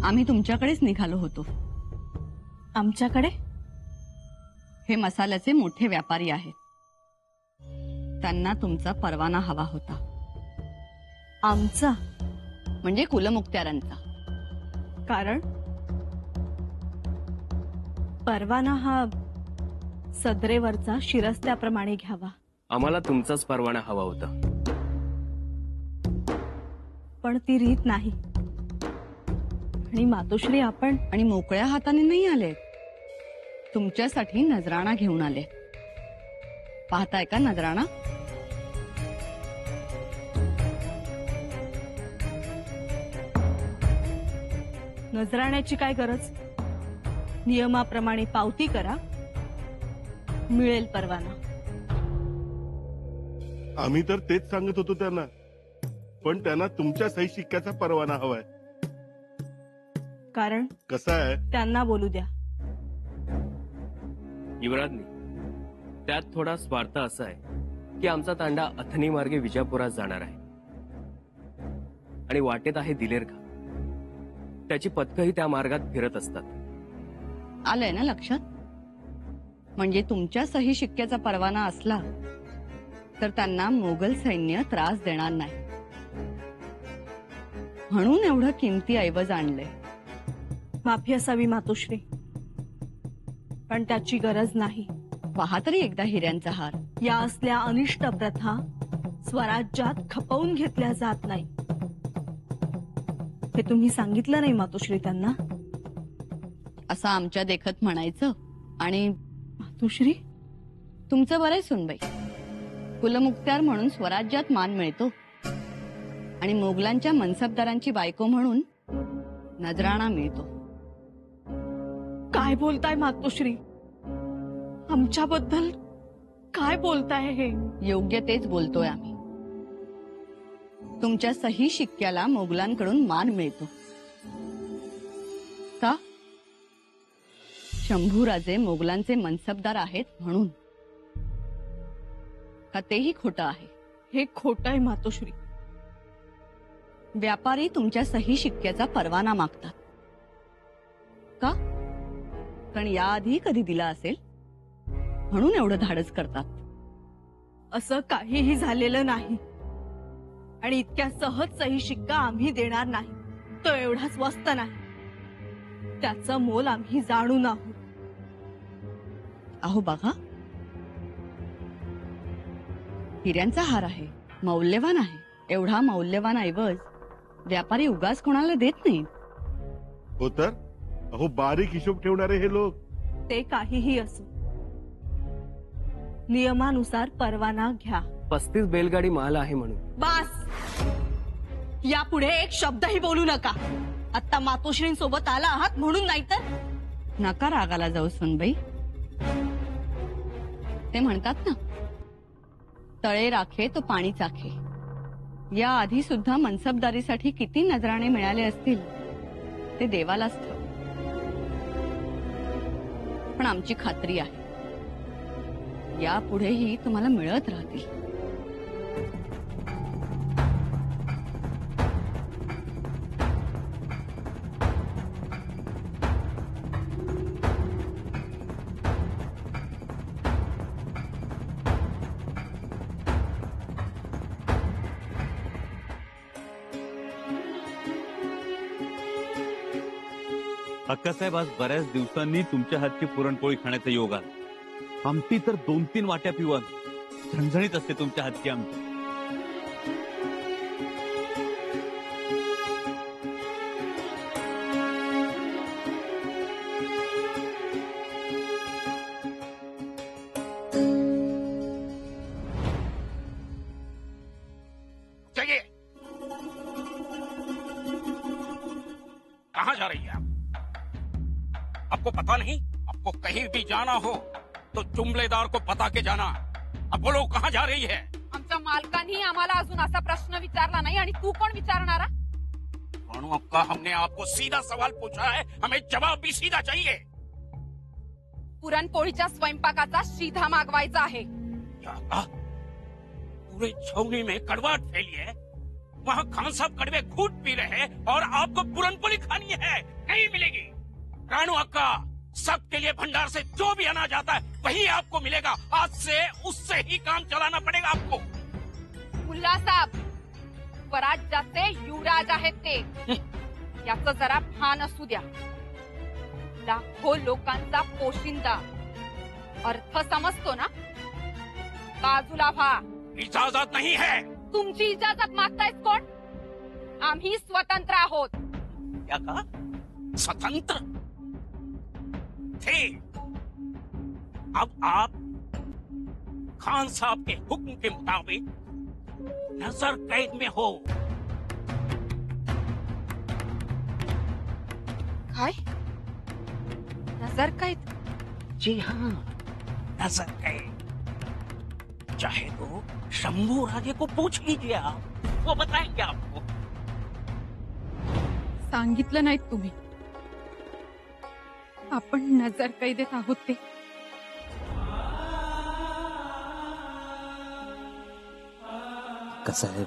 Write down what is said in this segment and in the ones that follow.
आम्ही तुमच्याकडेच निघालो होतो। आमच्याकडे? हे मसाल्याचे मोठे व्यापारी आहेत, त्यांना तुमचा परवाना हवा होता। आमचा म्हणजे कुलमुक्त्यारांचा। कारण परवाना हा सदरेवरचा शिरस्त्याप्रमाणे घ्यावा। आम्हाला तुमचाच परवाना हवा होता। पण ती रीत नाही। आणि मातोश्री आपण आणि मोकळ्या हाताने नाही आले, तुमच्यासाठी नजराणा घेऊन आले। पाहताय का नजराणा? नजराण्याची काय गरज? नियमाप्रमाणे पावती करा, मिळेल परवाना। आम्ही तर तेच सांगत होतो त्यांना, पण त्यांना तुमच्या सही शिक्क्याचा परवाना हवाय। कारण कसं आहे, त्यांना बोलू द्या। युवराजनी, त्यात थोडा स्वार्थ असा आहे की आमचा तांडा अथनी मार्गे विजापुरात जाणार आहे आणि वाटेत आहे दिलेरखा, त्याची पथकही त्या मार्गात फिरत असतात। आलंय ना लक्षात? म्हणजे तुमच्या सही शिक्क्याचा परवाना असला तर त्यांना मोगल सैन्य त्रास देणार नाही, म्हणून एवढं किमती ऐवज आणलंय। माफी असावी मातोश्री, पण त्याची गरज नाही। पहा तरी एकदा हिऱ्यांचा हार। या असल्या अनिष्ट प्रथा स्वराज्यात खपवून घेतल्या जात नाही, हे तुम्ही सांगितलं नाही मातोश्री त्यांना? असं आमच्या देखत म्हणायचं। आणि मातोश्री, तुमचं बरंय सुनबाई, कुलमुक्त्यार म्हणून स्वराज्यात मान मिळतो आणि मोगलांच्या मनसबदारांची बायको म्हणून नजराणा मिळतो। काय बोलताय मातोश्री? आमच्याबद्दल काय बोलताय हे? योग्य तेच बोलतोय आम्ही। तुमच्या सही शिक्क्याला मोगलांकडून मान मिळतो का? शंभूराजे मोगलांचे मनसबदार आहेत म्हणून? का तेही खोटं आहे? हे खोटं आहे मातोश्री। व्यापारी तुमच्या सही शिक्क्याचा परवाना मागतात का? पण याआधी कधी दिला असेल म्हणून एवढं धाडस करतात। असं काहीही झालेलं नाही आणि इतक्या सहज सही शिक्का आम्ही देणार नाही। तो एवढा स्वस्त नाही, त्याचं मोल आम्ही जाणून आहोत। अहो बघा, हिऱ्यांचा हार आहे, मौल्यवान आहे। एवढा मौल्यवान ऐवज व्यापारी उगाच कोणाला देत नाहीत। हो तर अहो, बारीक हिशोब ठेवणारे हे लोक। ते काहीही असो, नियमानुसार परवाना घ्या। 35 बैलगाडी माल आहे म्हणून। बस, यापुढे एक शब्दही बोलू नका। आता मातोश्रींसोबत आला आहात म्हणून, नाही तर नका रागाला जाऊ सुनबाई। ते म्हणतात ना, तळे राखे तो पाणी चाखे। या आधी सुद्धा मनसबदारीसाठी किती नजराणे मिळाले असतील ते देवालाच ठाऊक। पण आमची खात्री आहे, यापुढेही तुम्हाला मिळत राहतील। अक्कासाहेब, आज बऱ्याच दिवसांनी तुमच्या हातची पुरणपोळी खाण्याचा योग आला। आमटी तर 2-3 वाट्या पिवा, झणझणीत असते तुमच्या हातची आमटी। चाहिए। कहाँ जा रही है आप? आपको पता नहीं? आपको कहीं भी जाना हो तो जुमलेदार को बता के जाना। अब बोलो, कहाँ जा रही है? आमच्या मालकांनी आम्हाला अजून असा प्रश्न विचारला नाही आणि तू कोण विचारणारा? भानु अक्का, हमने आपको सीधा सवाल पूछा है, हमें जवाब भी सीधा चाहिए। पुरणपोळीच्या स्वयंपाकाचा सीधा मागवायचा आहे। क्या कहा? पूरे छावनी में कड़वाहट फैली है, वहाँ खान साहब कड़वे घूंट पी रहे हैं और आपको पुरणपोली खानी है। रानू अक्का, सबके लिए भंडार से जो भी अनाज आता है वही आपको मिलेगा। आज से उससे ही काम चलाना पड़ेगा आपको। मुल्ला साहेब, स्वराज्याचे युवराज आहेत ते, याचं जरा भान असू द्या। लाखो लोकांचा पोशिंदा, अर्थ समजतो ना? बाजूला व्हा। इजाजत नहीं है। तुमची इजाजत मागतायत कोण? आम्ही स्वतंत्र आहोत। क्या कहा? स्वतंत्र थे, अब आप खान साहब के हुक्म के मुताबिक नजर कैद में हो। काय? नजर कैद? जी हाँ, नजर कैद। चाहे तो शंभू राजे को पूछ लीजिए आप, वो बताएंगे आपको। सांगितलं नाहीत तुम्ही, आपण नजर कैदेत आहोत ते। कसं आहे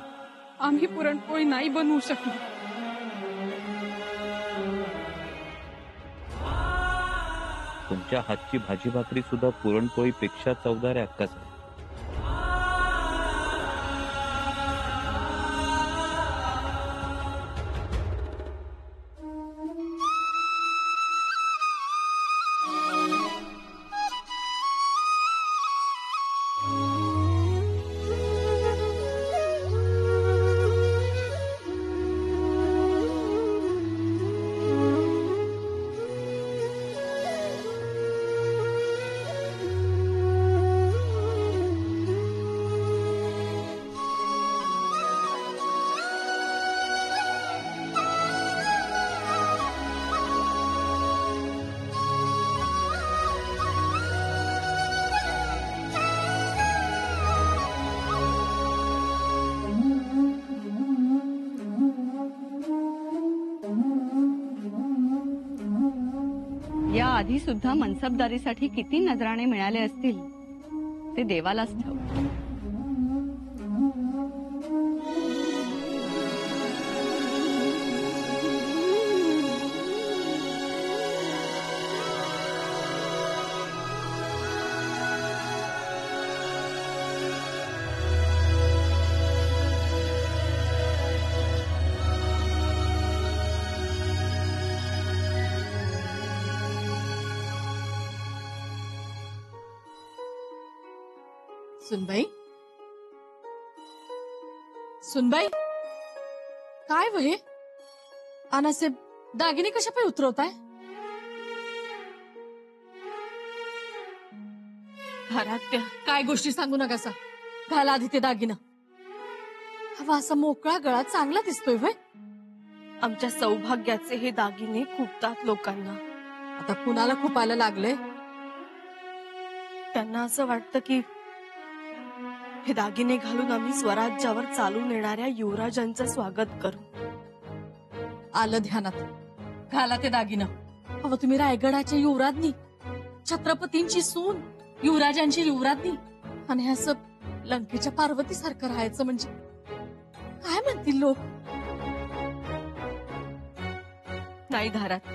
आम्ही पुरणपोळी नाही बनवू शकलो। तुमच्या हातची भाजी भाकरी सुद्धा पुरणपोळीपेक्षा चवदार आहे अक्कासाहेब. या आधी सुद्धा मनसबदारीसाठी किती नजराणे मिळाले असतील ते देवालाच ठाऊक. सुनबाई, सुनबाई, काय वहे अनासे दागिने कशा पाय उतरवताय? घरात त्या काय गोष्टी सांगू नका. घाला आधी ते दागिनं. हवा असा मोकळा गळा चांगला दिसतोय वय. आमच्या सौभाग्याचे हे दागिने खुपतात लोकांना. आता कुणाला खुपायला लागले? त्यांना असं वाटतं की हे दागिने घालून आम्ही स्वराज्यावर चालून येणाऱ्या युवराजांचं स्वागत करू. आलं ध्यानात. घाला ते दागिनं. अहो तुम्ही रायगडाच्या युवराजनी, छत्रपतींची सून, युवराजांची युवराजनी, आणि हे असं लंकेच्या पार्वती सारखं राहायचं म्हणजे काय म्हणतील लोक? नाही घरात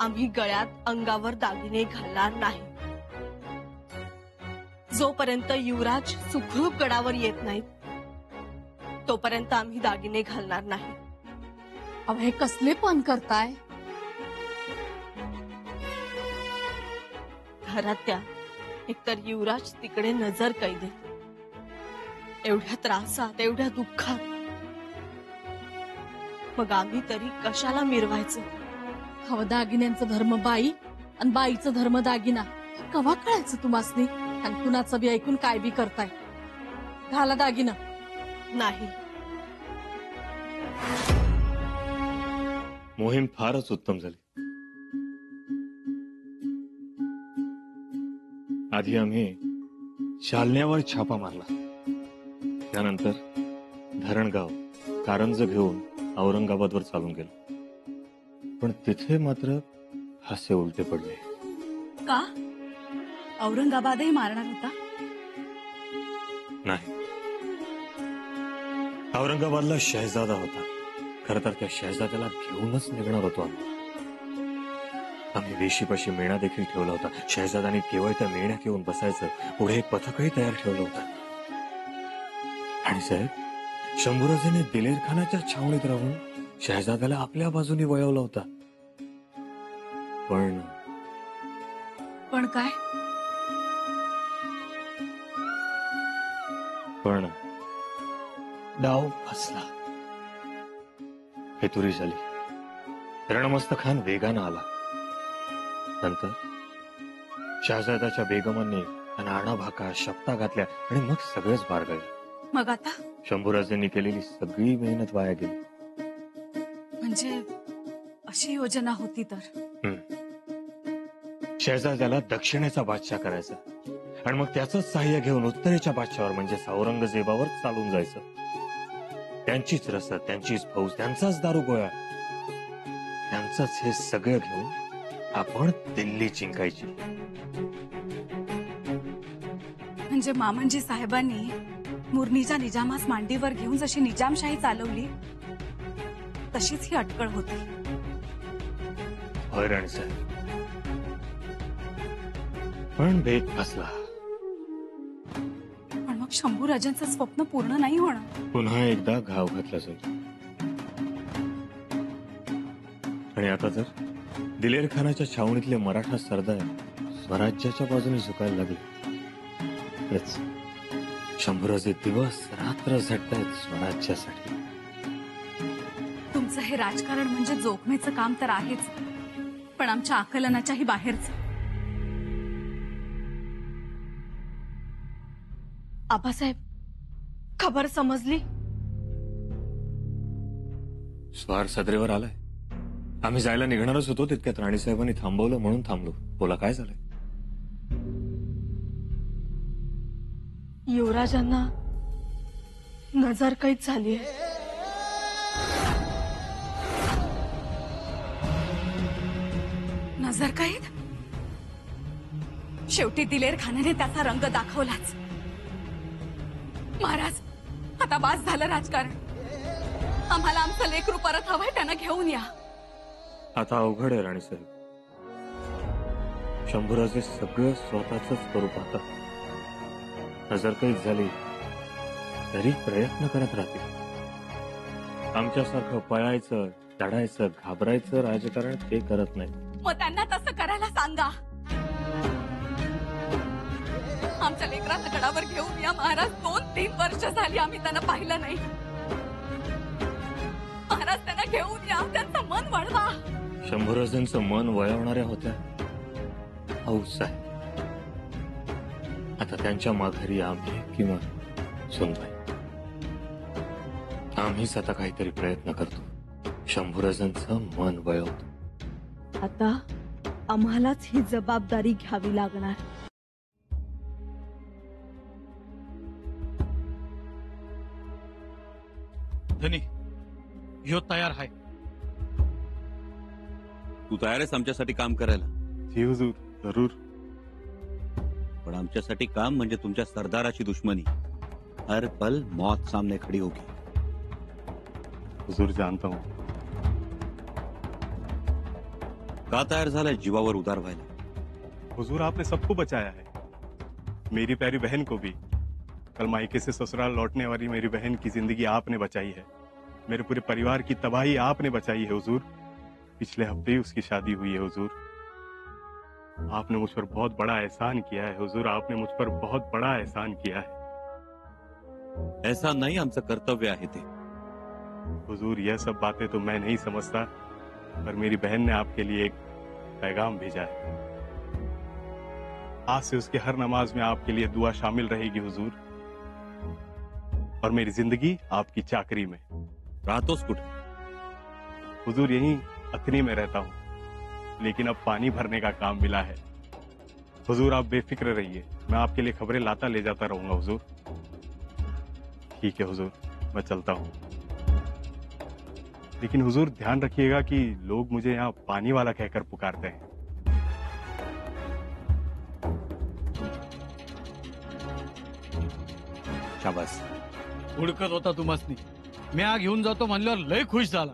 आम्ही गळ्यात अंगावर दागिने घालणार नाही. जोपर्यंत युवराज सुखरूप गडावर येत नाहीत तोपर्यंत आम्ही दागिने घालणार नाही. अहो हे कसले पण करताय? घरात त्या एकतर युवराज तिकडे नजर कैदे, एवढ्या त्रासात, एवढ्या दुःखात, मग आम्ही तरी कशाला मिरवायचं? हवं दागिन्यांचं धर्म बाई आणि बाईचं धर्म दागिना कवा कळायचं तुम्हासनी? आणि कुणाचं बी ऐकून काय बी करताय. घाला दागिना. नाही. मोहीम फारच उत्तम झाली. आधी आम्ही शालन्यावर छापा मारला, त्यानंतर धरणगाव, कारंज घेऊन औरंगाबादवर चालून गेलो. पण तिथे मात्र हास्य उलटे पडले. का? औरंगाबादही मारणार होता? नाही, औरंगाबादला शहजादा होता. खर तर त्या शहजाद्याला घेऊनच निघणार होतो आम्ही. आम्ही वेशीपाशी मेणा देखील ठेवला होता. शहजादाने केवळ त्या मेण्यात येऊन बसायचं. पुढे एक पथकही तयार ठेवलं होतं. आणि साहेब, शंभूराजांनी दिलेर खानाच्या छावणीत राहून शहजादाला आपल्या बाजूने वळवला होता. पण काय? पण डाव फसला. हेतुरी झाली. रणमस्त खान वेगानं आला. नंतर शहजादाच्या बेगमांनी अनाणा भाका शब्दा घातल्या आणि मग सगळेच बारगळले. मग आता शंभूराजांनी केलेली सगळी मेहनत वाया गेली. म्हणजे अशी योजना होती तर शहजाद्याला दक्षिणेचा बादशाह करायचा आणि मग त्याचंच सहाय्य घेऊन उत्तरेच्या बादशावर म्हणजे औरंगजेबावर चालून जायचं. त्यांचीच रसद, त्यांचीच फौज, त्यांचाच दारुगोळा, त्यांचंच हे सगळं घेऊन आपण दिल्ली जिंकायची. म्हणजे मामनजी साहेबांनी मुरणीच्या निजामास मांडीवर घेऊन जशी निजामशाही चालवली तशीच ही अटकळ होती. होय राणीसाहेब, पण भेद फसला. पण मग शंभूराजांचं स्वप्न पूर्ण नाही होणार. पुन्हा एकदा घाव घातला जाईल. आणि आता जर दिलेर खानाच्या छावणीतले मराठा सरदार स्वराज्याच्या बाजूने झुकायला लागले तेच शंभूराजे दिवस रात्र झटतायत स्वराज्यासाठी. तुमचं हे राजकारण म्हणजे जोखमेचं काम तर आहेच, पण आमच्या आकलनाच्याही बाहेरच. आबासाहेब, खबर समजली? स्वार सदरेवर आलाय. आम्ही जायला निघणारच होतो तितक्यात राणीसाहेबांनी थांबवलं म्हणून थांबलो. बोला, काय झालंय? युवराजांना नजरकैद झालीये. नजरकैद? शेवटी दिलेर खानाने त्याचा रंग दाखवलाच. महाराज, आता बास झालं राजकारण. आम्हाला आमचं लेकरू परत हवंय, त्यांना घेऊन या. आता अवघड आहे राणीसाहेब. शंभूराजे सगळं स्वतःच करू पाहतात. नजरकैद झाली तरी प्रयत्न करत राहतील. आमच्यासारखं पळायचं, लढायचं, घाबरायचं राजकारण ते करत नाही. मग त्यांना तसं करायला सांगा. आमच्या लेकरांना गडावर घेऊन या महाराज. 2-3 वर्ष झाली आम्ही त्यांना पाहिलं नाही. महाराज, त्यांना घेऊन या, त्यांचं मन वळवा. शंभूराजांचं मन वळवणाऱ्या होत्या हौस आहे. आता त्यांच्या माघारी आम्ही किंवा सुनबाई, आम्हीच आता काहीतरी प्रयत्न करतो. शंभूराजांचं मन वळवतो. आता आम्हालाच ही जबाबदारी घ्यावी लागणार. धनी, ह्यो तयार आहे. तू तयार आहेस आमच्यासाठी काम करायला? जी हुजूर, जरूर. पण आमच्यासाठी काम म्हणजे तुमच्या सरदाराची दुश्मनी. हर पल मौत सामने खड़ी होगी. हुजूर, जानता हूं. का तयार झालाय जीवावर उदार व्हायला? हुजूर, आपने सबको बचाया है, मेरी प्यारी बहन को भी. कल मायके से ससुराल लौटने वाली मेरी बहन की जिंदगी आपने बचाई है. मेरे पूरे परिवार की तबाही आपने बचाई है हुजूर. पिछले हफ्ते ही उसकी शादी हुई है हुजूर. आपने मुझ पर बहुत बड़ा एहसान किया है हुजूर. आपने मुझ पर बहुत बड़ा एहसान किया है ऐसा नहीं, आमचं कर्तव्य आहे ते. हुजूर. यह सब बातें तो मैं नहीं समझता, पर मेरी बहन ने आपके लिए एक पैगाम भेजा है. आज से उसकी हर नमाज में आपके लिए दुआ शामिल रहेगी हुजूर. और मेरी जिंदगी आपकी चाकरी में. राहतोस कुठे? हुजूर, यहीं अथनी में रहता हूँ, लेकिन अब पानी भरने का काम मिला है. हुजूर, आप बेफिक्र रहिए, मैं आपके लिए खबरें लाता ले जाता रहूंगा हुजूर. ठीक है हुजूर, मैं चलता हूँ. लेकिन हुजूर, ध्यान रखिएगा कि लोग मुझे यहाँ पानी वाला कहकर पुकारते हैं. शाबास. हुडकत होता तुम्हासनी. मी आ घेऊन जातो म्हणल्यावर लय खुश झाला.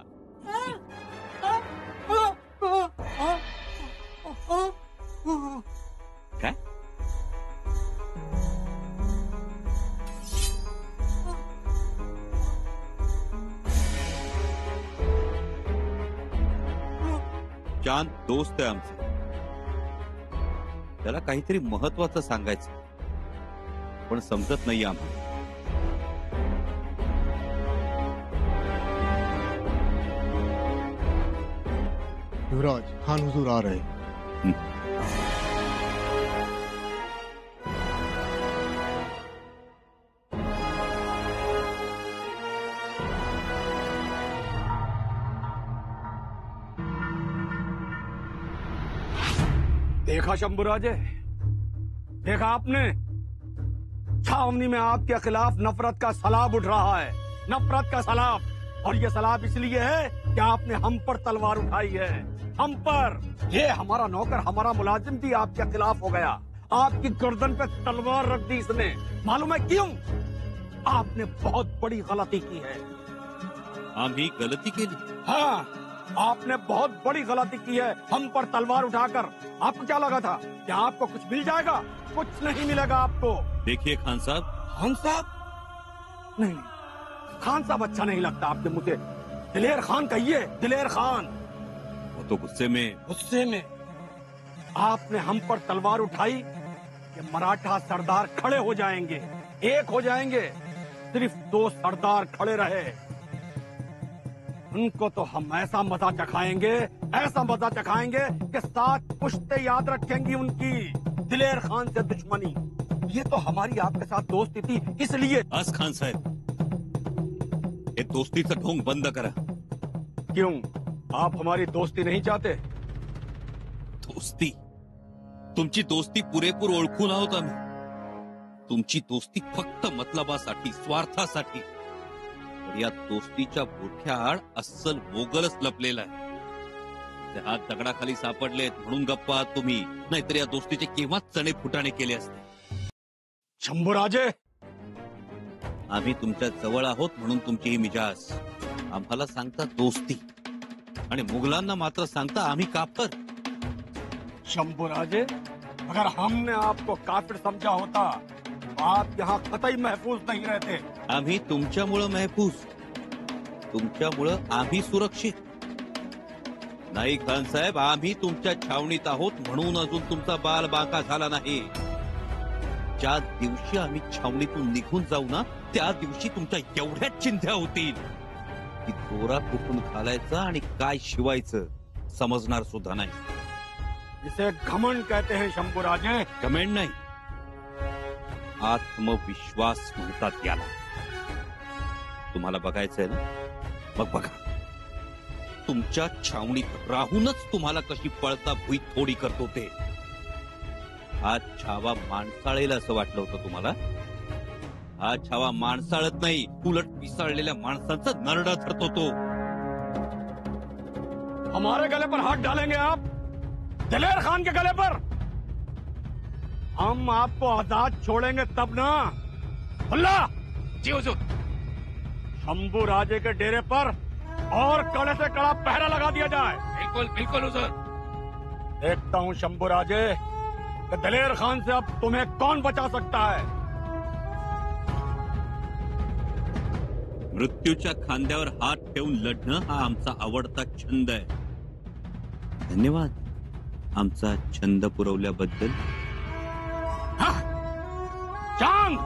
चांद दोस्त आहे आमचा, त्याला काहीतरी महत्वाचं सांगायचं पण समजत नाही आम्हाला. युवराज, खान हुजूर आ रहे हैं. देखा शंभुराजे, देखा आपने, छावनी में आपके खिलाफ नफरत का सैलाब उठ रहा है, नफरत का सैलाब. और ये सैलाब इसलिए है कि आपने हम पर तलवार उठाई है, हम पर. ये हमारा नौकर, हमारा मुलाजिम भी आपके खिलाफ हो गया, आपकी गर्दन पे तलवार रख दी इसने. मालूम है क्यों? आपने बहुत बड़ी गलती की है. आम्ही गलती केली? हाँ, आपने बहुत बड़ी गलती की है हम पर तलवार उठाकर. आपको क्या लगा था कि आपको कुछ मिल जाएगा? कुछ नहीं मिलेगा आपको. देखिए खान साहब. खान साहब? नहीं, खान साहब अच्छा नहीं लगता आपके मुझे. दिलेर खान कहिए, दिलेर खान. वो तो गुस्से में आपने हम पर तलवार उठाई. ये मराठा सरदार खड़े हो जाएंगे, एक हो जाएंगे. सिर्फ 2 सरदार खड़े रहे, उनको तो हम ऐसा मजा चखाएंगे, ऐसा मजा चखाएंगे कि 7 पुश्तें याद रखेंगी उनकी. दिलेर खान से दुश्मनी, ये तो हमारी आपके साथ दोस्ती थी, इसलिए. बस खान साहेब, ये दोस्तीचं ढोंग बंद करा. क्यों, आप हमारी दोस्ती नहीं चाहते? दोस्ती? तुमची दोस्ती पुरेपूर ओळखून आहोत आम्ही. तुमची दोस्ती फक्त मतलबासाठी, स्वार्थासाठी. या दोस्तीच्या बोठ्या आड अस्सल मोगलच लपलेला आहे. ते हात दगडाखाली सापडलेत म्हणून गप्पा आहात तुम्ही, नाहीतर या दोस्तीचे केव्हाच चणे फुटाणे केले असते. शंभूराजे, आम्ही तुमच्या जवळ आहोत म्हणून तुमची ही मिजाज. आम्हाला सांगता दोस्ती आणि मुघलांना मात्र सांगता आम्ही काफर. शंभूराजे, अगर हमने आपको काफिर समझा होता तो आप यहाँ कतई महफूज नहीं रहते. आम्ही तुमच्यामुळं महफूज, तुमच्यामुळं आम्ही सुरक्षित नाही. खान साहेब, आम्ही तुमच्या छावणीत आहोत म्हणून अजून तुमचा बाल बाका झाला नाही. ज्या दिवशी आम्ही छावणीतून निघून जाऊ ना, त्या दिवशी तुमच्या एवढ्या चिंध्या होतील की दोरा कुठून घालायचा आणि काय शिवायचं समजणार सुद्धा नाही. इसे घमंड कहते हैं शंभूराजे. घमंड नाही, आत्मविश्वास म्हणतात याला. तुम्हाला बघायचंय ना, मग बघा. तुमच्या छावणीत राहूनच तुम्हाला कशी पळता भुई थोडी करतो ते. हा छावा माणसाळेल असं वाटलं होतं तुम्हाला? हा छावा माणसाळत नाही, उलट पिसाळलेल्या माणसांचं नरडा धरतो तो. हमारे गले पर हाथ डालेंगे आप, दिलेर खान के गले पर? हम आपको आजाद छोड़ेंगे तब ना. अल्लाह जी हुजूर. शंभूराजे के डेरे पर और कड़े से कड़ा पहरा लगा दिया जाए. बिल्कुल बिल्कुल हुजूर. देखता हूँ शंभूराजे कि दिलेर खान से अब तुम्हें कौन बचा सकता है. मृत्यूच्या खांद्यावर हात ठेवून लढणं हा आमचा आवडता छंद आहे. धन्यवाद आमचा छंद पुरवल्याबद्दल. चांद,